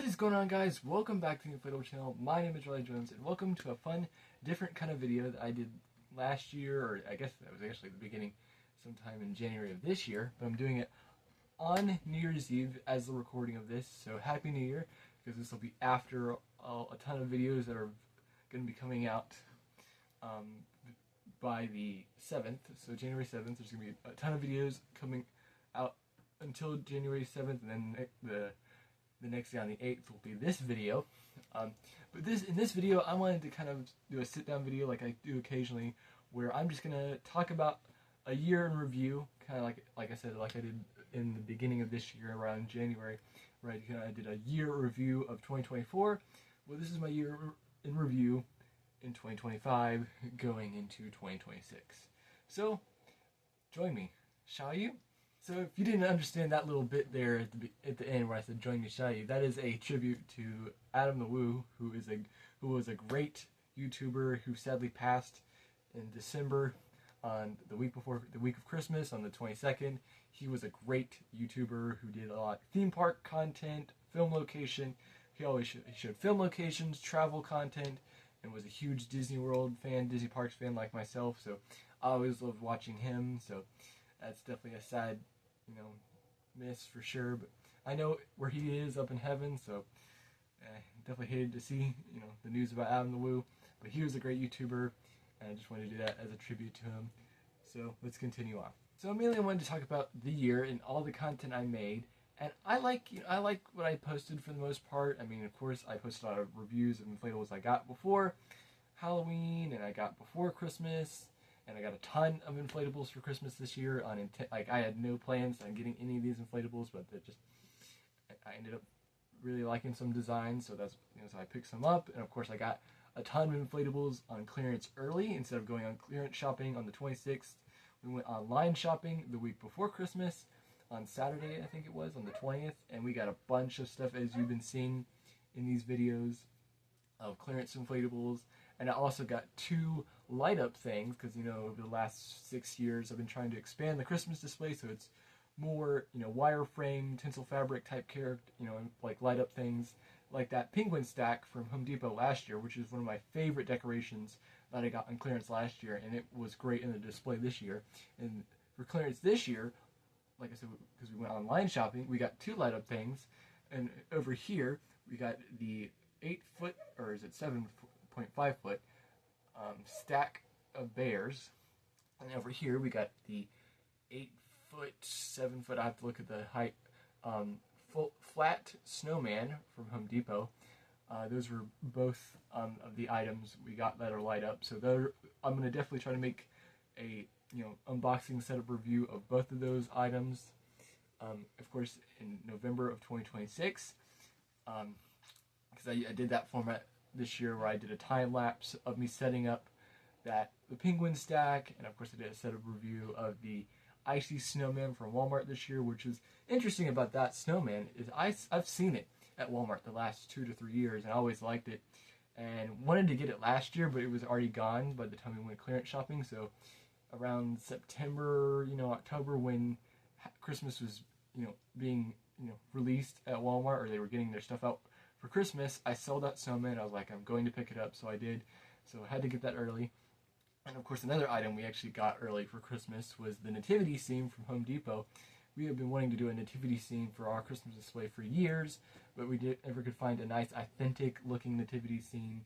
What is going on, guys? Welcome back to the Inflatable channel. My name is Riley Jones, and welcome to a fun, different kind of video that I did last year, or I guess that was actually the beginning, sometime in January of this year, but I'm doing it on New Year's Eve as the recording of this, so Happy New Year, because this will be after a ton of videos that are going to be coming out by the 7th, so January 7th, there's going to be a ton of videos coming out until January 7th, and then the next day on the 8th will be this video. But in this video, I wanted to kind of do a sit-down video like I do occasionally, where I'm just going to talk about a year in review, kind of like I said, like I did in the beginning of this year around January, right? I did a year review of 2024. Well, this is my year in review in 2025 going into 2026. So, join me, shall you? So if you didn't understand that little bit there at the end where I said "Join me, shall you," that is a tribute to Adam the Woo, who was a great YouTuber who sadly passed in December on the week of Christmas on the 22nd. He was a great YouTuber who did a lot of theme park content, film location. He always showed film locations, travel content, and was a huge Disney World fan, Disney Parks fan like myself. So I always loved watching him. So that's definitely a sad, miss for sure. But I know where he is up in heaven, so definitely hated to see, the news about Adam the Woo. But he was a great YouTuber, and I just wanted to do that as a tribute to him. So let's continue on. So mainly I wanted to talk about the year and all the content I made. And I like what I posted for the most part. I mean, of course, I posted a lot of reviews of inflatables I got before Halloween, and I got before Christmas. And I got a ton of inflatables for Christmas this year. I had no plans on getting any of these inflatables, but I ended up really liking some designs, so so I picked some up. And of course, I got a ton of inflatables on clearance early instead of going on clearance shopping on the 26th. We went online shopping the week before Christmas on Saturday, I think it was, on the 20th, and we got a bunch of stuff as you've been seeing in these videos of clearance inflatables. And I also got 2 light-up things, because, over the last 6 years, I've been trying to expand the Christmas display, so it's more, wireframe, tinsel fabric type character, like light-up things, like that penguin stack from Home Depot last year, which is one of my favorite decorations that I got on clearance last year, and it was great in the display this year. And for clearance this year, like I said, because we went online shopping, we got 2 light-up things, and over here, we got the 8-foot, or is it 7.5 foot stack of bears, and over here we got the 8-foot, 7-foot, I have to look at the height, flat snowman from Home Depot. Those were both of the items we got that are light up, so I'm going to definitely try to make a unboxing setup review of both of those items, of course in November of 2026, because I did that format this year where I did a time lapse of me setting up the penguin stack, and of course I did a setup review of the icy snowman from Walmart this year. Which is interesting about that snowman is I've seen it at Walmart the last 2 to 3 years, and I always liked it and wanted to get it last year, but it was already gone by the time we went clearance shopping. So around September, October, when Christmas was being released at Walmart, or they were getting their stuff out for Christmas, I saw that snowman. I was like, I'm going to pick it up, so I did. So I had to get that early. And of course, another item we actually got early for Christmas was the nativity scene from Home Depot. We have been wanting to do a nativity scene for our Christmas display for years, but we never could find a nice, authentic looking nativity scene.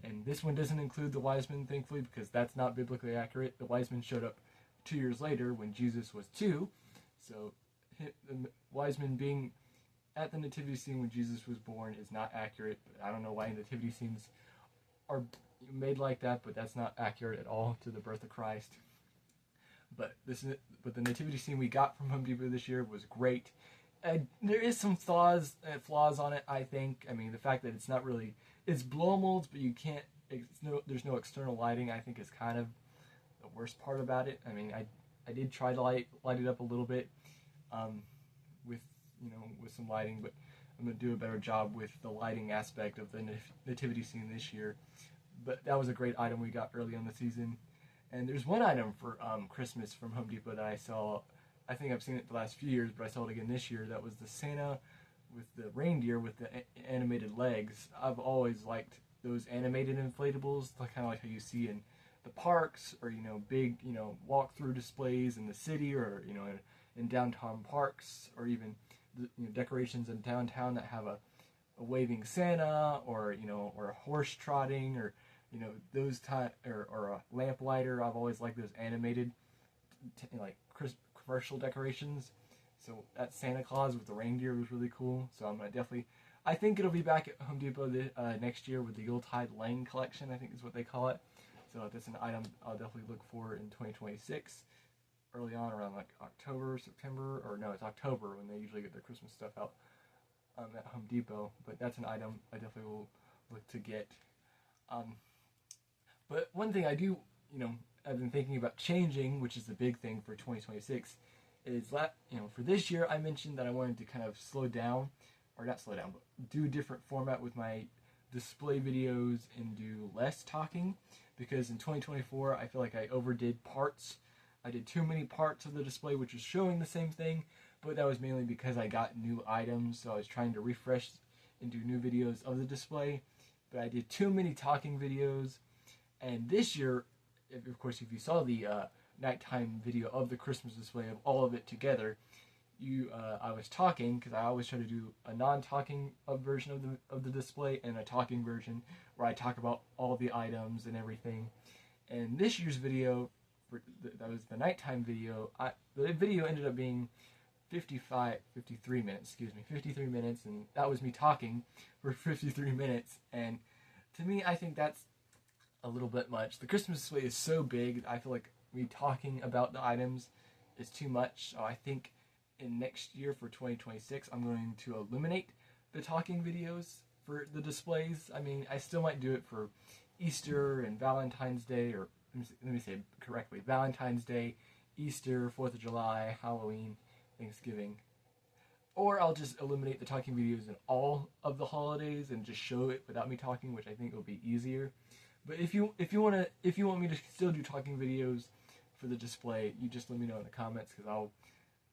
And this one doesn't include the wise men, thankfully, because that's not biblically accurate. The wise men showed up 2 years later when Jesus was 2. So the wise men being at the nativity scene when Jesus was born is not accurate. I don't know why nativity scenes are made like that, but that's not accurate at all to the birth of Christ. But the nativity scene we got from Home Depot this year was great. There is some flaws on it, I think. I mean, the fact that it's blow molds, but there's no external lighting, I think is kind of the worst part about it. I mean, I did try to light it up a little bit with some lighting, but I'm going to do a better job with the lighting aspect of the nativity scene this year. But that was a great item we got early on the season. And there's one item for Christmas from Home Depot that I saw. I think I've seen it the last few years, but I saw it again this year. That was the Santa the reindeer with the animated legs. I've always liked those animated inflatables, kind of like how you see in the parks, or big walk-through displays in the city, or in downtown parks, or even decorations in downtown that have a waving Santa, or or a horse trotting, or those or a lamplighter. I've always liked those animated like commercial decorations. So that Santa Claus with the reindeer was really cool. So I'm gonna definitely, I think it'll be back at Home Depot next year with the Yuletide Lang collection, I think is what they call it. So that's an item I'll definitely look for in 2026, early on around like October, September, or no, it's October when they usually get their Christmas stuff out at Home Depot. But that's an item I definitely will look to get. But one thing I do, I've been thinking about changing, which is the big thing for 2026, is for this year I mentioned that I wanted to kind of slow down, or not slow down, but do a different format with my display videos and do less talking, because in 2024 I feel like I overdid parts. I did too many parts of the display which was showing the same thing, but that was mainly because I got new items, so I was trying to refresh and do new videos of the display, but I did too many talking videos. And this year, of course, if you saw the nighttime video of the Christmas display of all of it together, I was talking, because I always try to do a non-talking version of the display and a talking version where I talk about all the items and everything. And this year's video, that was the nighttime video, the video ended up being 53 minutes, 53 minutes, and that was me talking for 53 minutes. And to me, I think that's a little bit much. The Christmas display is so big, I feel like me talking about the items is too much. So I think in next year for 2026, I'm going to eliminate the talking videos for the displays. I mean, I still might do it for Easter and Valentine's Day, or let me say correctly, Valentine's Day, Easter, 4th of July, Halloween, Thanksgiving. Or I'll just eliminate the talking videos in all of the holidays and just show it without me talking, which I think will be easier. But if you want me to still do talking videos for the display, you just let me know in the comments, because I'll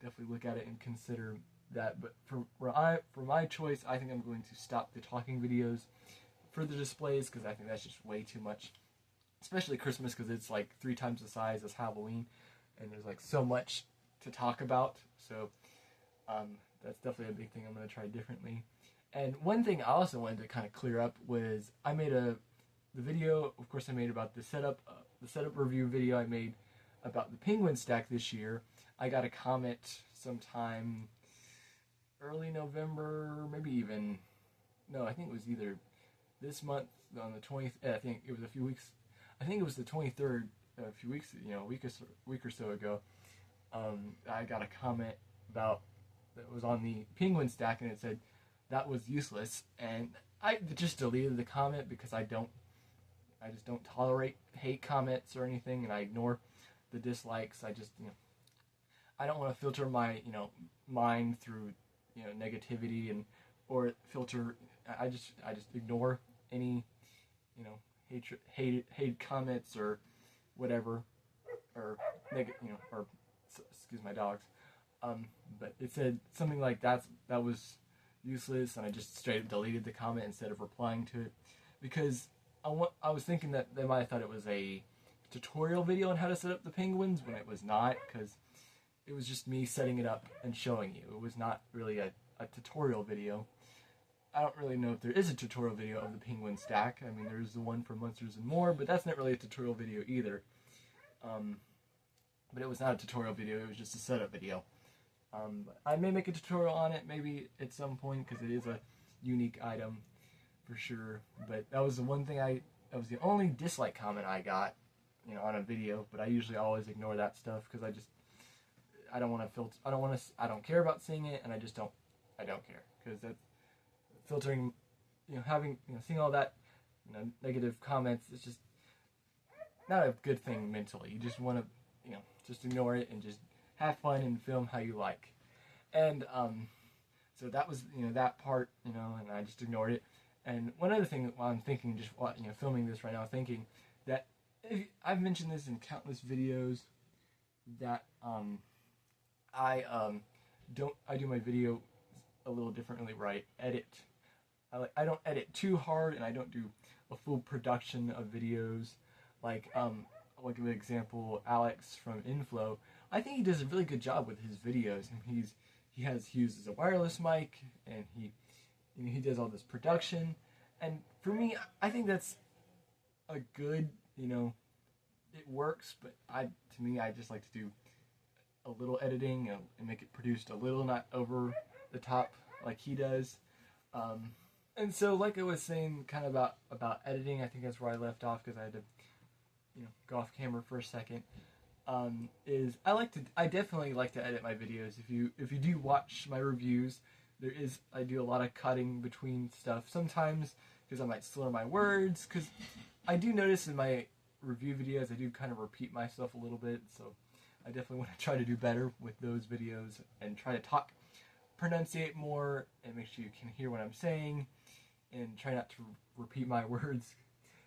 definitely look at it and consider that. But for my choice, I think I'm going to stop the talking videos for the displays, because I think that's just way too much, especially Christmas, because it's like 3 times the size as Halloween, and there's like so much to talk about. So that's definitely a big thing I'm going to try differently. And one thing I also wanted to kind of clear up was I made the video, of course, I made about the setup review video I made about the penguin stack this year. I got a comment sometime early November, maybe even, no, I think it was either this month on the 20th, I think it was a few weeks, I think it was the 23rd, a few weeks, a week or so ago. I got a comment about, that was on the penguin stack, and it said that was useless, and I just deleted the comment, because I just don't tolerate hate comments or anything, and I ignore the dislikes. I just, I don't want to filter my, mind through, negativity or filter. I just ignore any, hate comments or whatever, or or excuse my dogs. But it said something like that was useless, and I just straight up deleted the comment instead of replying to it, because I was thinking that they might have thought it was a tutorial video on how to set up the penguins, when it was not, because it was just me setting it up and showing you. It was not really a tutorial video. I don't really know if there is a tutorial video of the penguin stack. I mean, there's the one for Monsters and More, but that's not really a tutorial video either. But it was not a tutorial video, it was just a setup video. I may make a tutorial on it, maybe at some point, because it is a unique item for sure. But that was the one thing that was the only dislike comment I got, on a video. But I usually always ignore that stuff, because I don't want to filter. I don't care about seeing it, and I don't care, because that filtering, seeing all that, negative comments, it's just not a good thing mentally. You just want to, just ignore it and just have fun and film how you like. And so that was, that part, and I just ignored it. And one other thing while I'm thinking, just filming this right now, thinking that I've mentioned this in countless videos, that I do my video a little differently where I edit. I don't edit too hard, and I don't do a full production of videos. Like I'll give an example. Alex from Inflow. I think he does a really good job with his videos, and he uses a wireless mic, and he does all this production. And for me, I think that's a good, it works. But to me, I just like to do a little editing and make it produced a little, not over the top like he does. And so, like I was saying, kind of about editing, I think that's where I left off because I had to, go off camera for a second. I definitely like to edit my videos. If you do watch my reviews, I do a lot of cutting between stuff. Sometimes because I might slur my words. Because I do notice in my review videos, I do kind of repeat myself a little bit. So I definitely want to try to do better with those videos and try to pronunciate more and make sure you can hear what I'm saying and try not to repeat my words.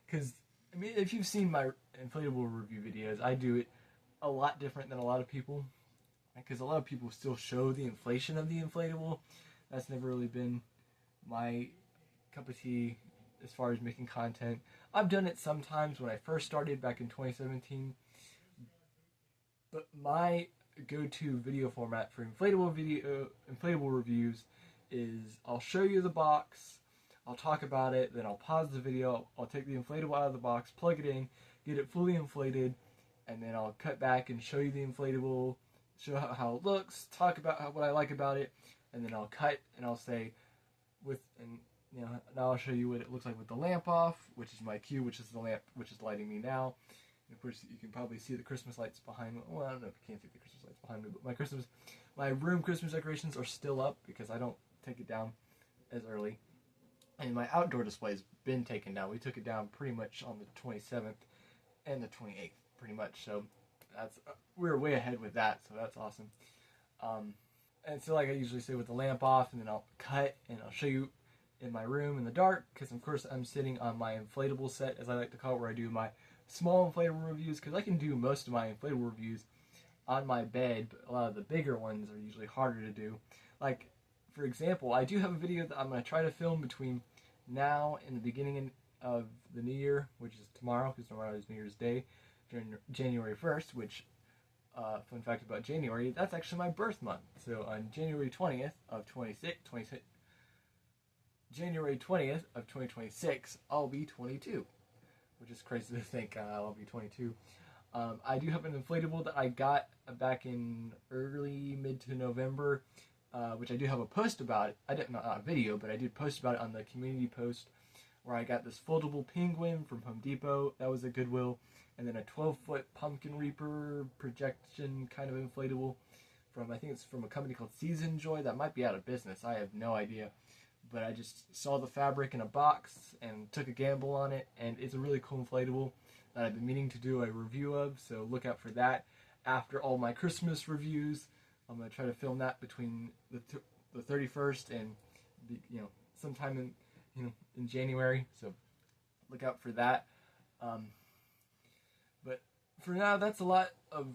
Because, if you've seen my inflatable review videos, I do it a lot different than a lot of people. Because a lot of people still show the inflation of the inflatable. That's never really been my cup of tea as far as making content. I've done it sometimes when I first started back in 2017. But my go-to video format for inflatable reviews is I'll show you the box, I'll talk about it, then I'll pause the video, I'll take the inflatable out of the box, plug it in, get it fully inflated, and then I'll cut back and show you the inflatable, show how it looks, talk about what I like about it, and then I'll cut and I'll say now I'll show you what it looks like with the lamp off, which is my cue, which is the lamp which is lighting me now. And of course, you can probably see the Christmas lights behind me. Well, I don't know if you can't see the Christmas lights behind me, but my room Christmas decorations are still up because I don't take it down as early. And my outdoor display has been taken down. We took it down pretty much on the 27th and the 28th, pretty much. So we're way ahead with that, so that's awesome. And so, like I usually say, with the lamp off, and then I'll cut and I'll show you in my room in the dark, because of course I'm sitting on my inflatable set, as I like to call it, where I do my small inflatable reviews, because I can do most of my inflatable reviews on my bed, but a lot of the bigger ones are usually harder to do. Like, for example, I do have a video that I'm going to try to film between now and the beginning of the new year, which is tomorrow, because tomorrow is New Year's Day, January 1st, which, fun fact about January, that's actually my birth month. So on January 20th of 2026, I'll be 22. Which is crazy to think I'll be 22. I do have an inflatable that I got back in mid to November, which I do have a post about it. Not a video, but I did post about it on the community post, where I got this foldable penguin from Home Depot. That was a Goodwill. And then a 12-foot Pumpkin Reaper projection kind of inflatable I think it's from a company called Season Joy. That might be out of business. I have no idea. But I just saw the fabric in a box and took a gamble on it, and it's a really cool inflatable that I've been meaning to do a review of, so look out for that. After all my Christmas reviews, I'm going to try to film that between the 31st and sometime in January, so look out for that. But for now, that's a lot of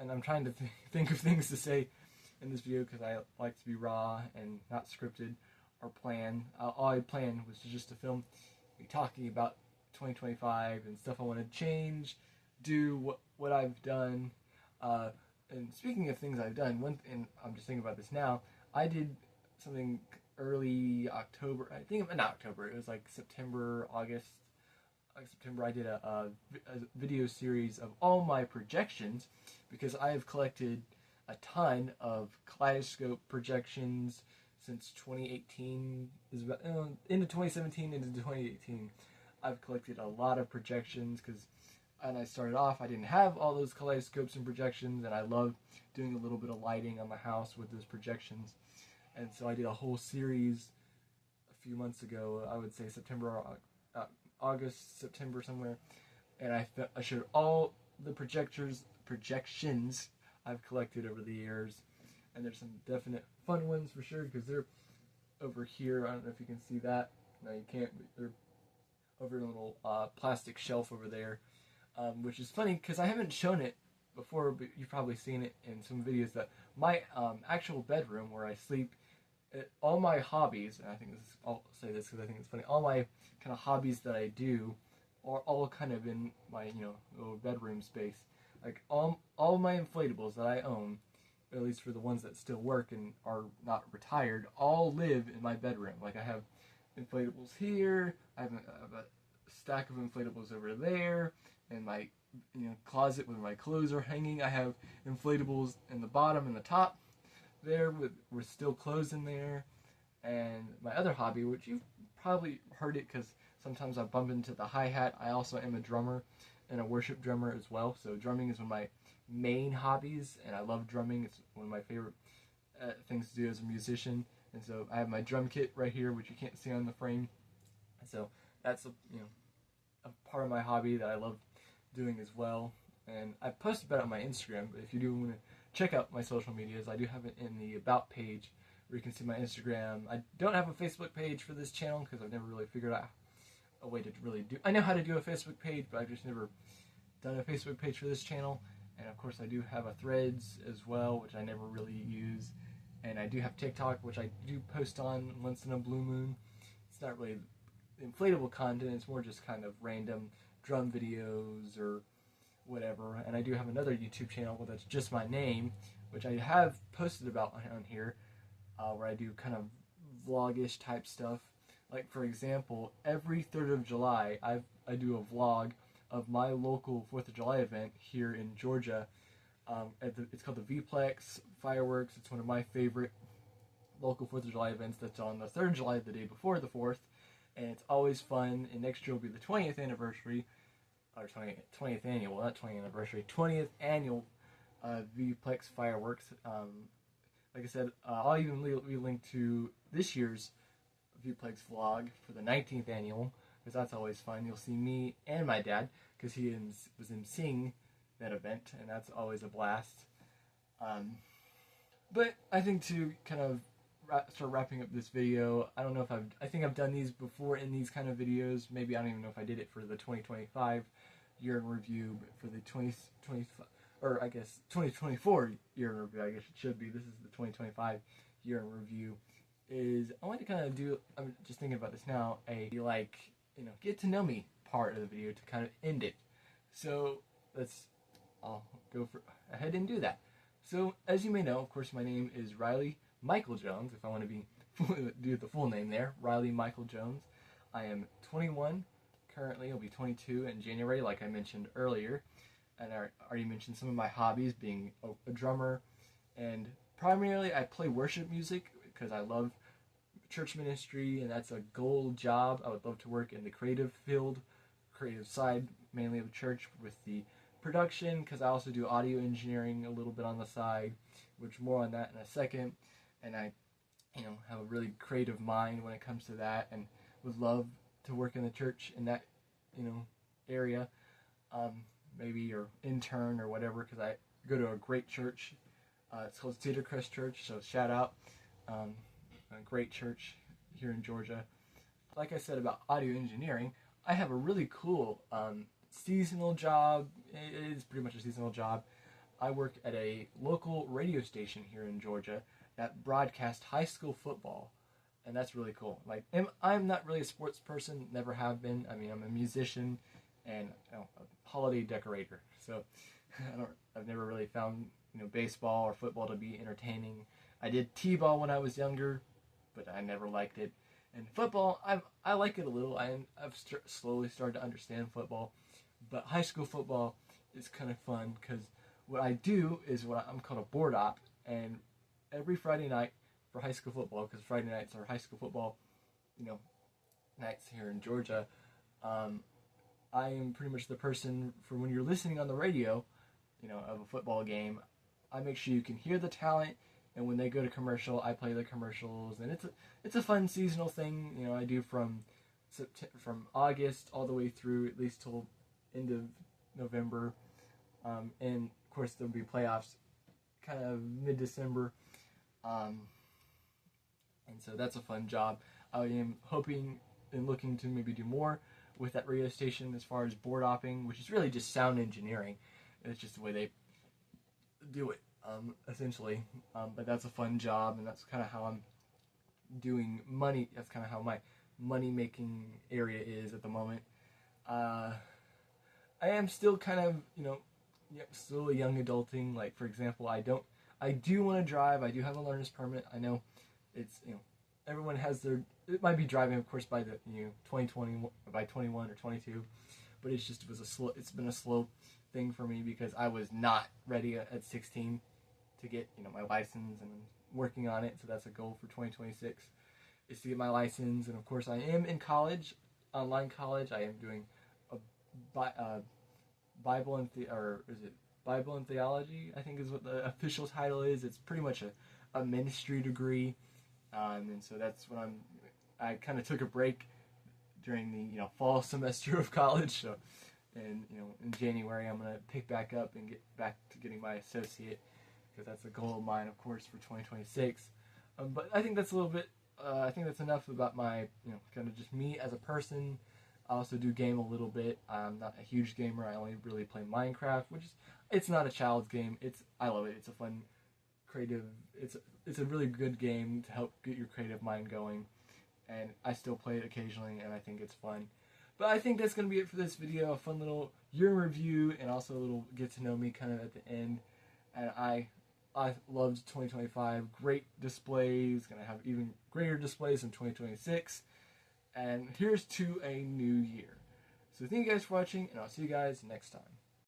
and I'm trying to think of things to say in this video, because I like to be raw and not scripted or plan. All I planned was just to film me talking about 2025 and stuff I want to change, do what I've done. And speaking of things I've done, and I'm just thinking about this now, I did something early October. I think not October. It was like September, August. September, I did a video series of all my projections, because I have collected a ton of kaleidoscope projections since 2018, into 2017 into 2018. I've collected a lot of projections, because when I started off, I didn't have all those kaleidoscopes and projections, and I love doing a little bit of lighting on the house with those projections. And so I did a whole series a few months ago, I would say August, September somewhere, and I showed all the projections I've collected over the years, and there's some definite fun ones for sure, because they're over here. I don't know if you can see that. No, you can't, but they're over in a little plastic shelf over there, which is funny because I haven't shown it before, but you've probably seen it in some videos, that my actual bedroom where I sleep all my hobbies, and I think I'll say this because I think it's funny. All my kind of hobbies that I do are all kind of in my little bedroom space. Like all my inflatables that I own, at least for the ones that still work and are not retired, all live in my bedroom. Like I have inflatables here. I have a stack of inflatables over there, and my closet where my clothes are hanging. I have inflatables in the bottom and the top there with still clothes in there. And my other hobby, which you've probably heard it because sometimes I bump into the hi-hat. I also am a drummer and a worship drummer as well. So drumming is one of my main hobbies, and I love drumming. It's one of my favorite things to do as a musician. And so I have my drum kit right here, which you can't see on the frame. And so that's a part of my hobby that I love doing as well. And I posted about it on my Instagram, but if you do want to check out my social medias, I do have it in the About page where you can see my Instagram. I don't have a Facebook page for this channel because I've never really figured out a way to really do. I know how to do a Facebook page, but I've just never done a Facebook page for this channel. And of course I do have a Threads as well, which I never really use. And I do have TikTok, which I do post on once in a blue moon. It's not really inflatable content, it's more just kind of random drum videos or whatever. And I do have another YouTube channel that's just my name, which I have posted about on here, where I do kind of vlog-ish type stuff. Like for example, every 3rd of July, I do a vlog of my local 4th of July event here in Georgia. It's called the Vplex Fireworks. It's one of my favorite local 4th of July events that's on the 3rd of July, the day before the 4th. And it's always fun. And next year will be the 20th anniversary, or 20th annual, not 20th anniversary, 20th annual Vplex Fireworks. Like I said, I'll even link to this year's Vplex vlog for the 19th annual, because that's always fun. You'll see me and my dad, because he was emceeing that event, and that's always a blast. But I think to kind of start wrapping up this video, I don't know if I think I've done these before in these kind of videos. Maybe I don't even know if I did it for the 2025 year in review, but for the 2025, or I guess 2024 year in review, I guess it should be. This is the 2025 year in review. I want to kind of do, I'm just thinking about this now, get to know me part of the video to kind of end it. So I'll go ahead and do that. So as you may know, of course, my name is Riley Michael Jones, if I want to do the full name there, Riley Michael Jones. I am 21 currently. I'll be 22 in January, like I mentioned earlier. And I already mentioned some of my hobbies, being a drummer, and primarily I play worship music because I love church ministry, and that's a goal job. I would love to work in the creative field, creative side mainly of church, with the production, because I also do audio engineering a little bit on the side, which more on that in a second. And I have a really creative mind when it comes to that, and would love to work in the church in that area, maybe, or intern or whatever, because I go to a great church. It's called Cedar Crest Church, so shout out. A great church here in Georgia. Like I said about audio engineering, I have a really cool seasonal job. It is pretty much a seasonal job. I work at a local radio station here in Georgia that broadcasts high school football, and that's really cool. Like, I'm not really a sports person, never have been. I mean, I'm a musician and a holiday decorator, so I've never really found baseball or football to be entertaining. I did t-ball when I was younger, but I never liked it. And football, I like it a little. I've slowly started to understand football, but high school football is kind of fun, because what I do is I'm called a board op, and every Friday night for high school football, because Friday nights are high school football, nights here in Georgia, I am pretty much the person for when you're listening on the radio, of a football game. I make sure you can hear the talent, and when they go to commercial, I play the commercials, and it's a fun seasonal thing. I do from August all the way through at least till end of November, and of course there'll be playoffs kind of mid-December, and so that's a fun job. I am hoping and looking to maybe do more with that radio station as far as board opping, which is really just sound engineering. It's just the way they do it, essentially. But that's a fun job, and that's kind of how I'm doing money. That's kind of how my money making area is at the moment. I am still kind of, still a young adulting. Like, for example, I do want to drive. I do have a learner's permit. I know it's, everyone has it might be driving, of course, by the, 2020, by 21 or 22, but it's been a slow thing for me because I was not ready at 16 to get, my license, and I'm working on it. So that's a goal for 2026 is to get my license. And of course I am in college, online college. I am doing Bible and Bible and Theology, I think is what the official title is. It's pretty much a ministry degree, and so that's what I kind of took a break during the fall semester of college. So, and in January I'm gonna pick back up and get back to getting my associate, because that's a goal of mine, of course, for 2026. But I think that's a little bit. I think that's enough about my kind of just me as a person. I also do game a little bit. I'm not a huge gamer. I only really play Minecraft, it's not a child's game. I love it. It's a fun, creative. It's a really good game to help get your creative mind going, and I still play it occasionally, and I think it's fun. But I think that's gonna be it for this video. A fun little year in review, and also a little get to know me kind of at the end. And I loved 2025. Great displays. Gonna have even greater displays in 2026. And here's to a new year. So thank you guys for watching, and I'll see you guys next time.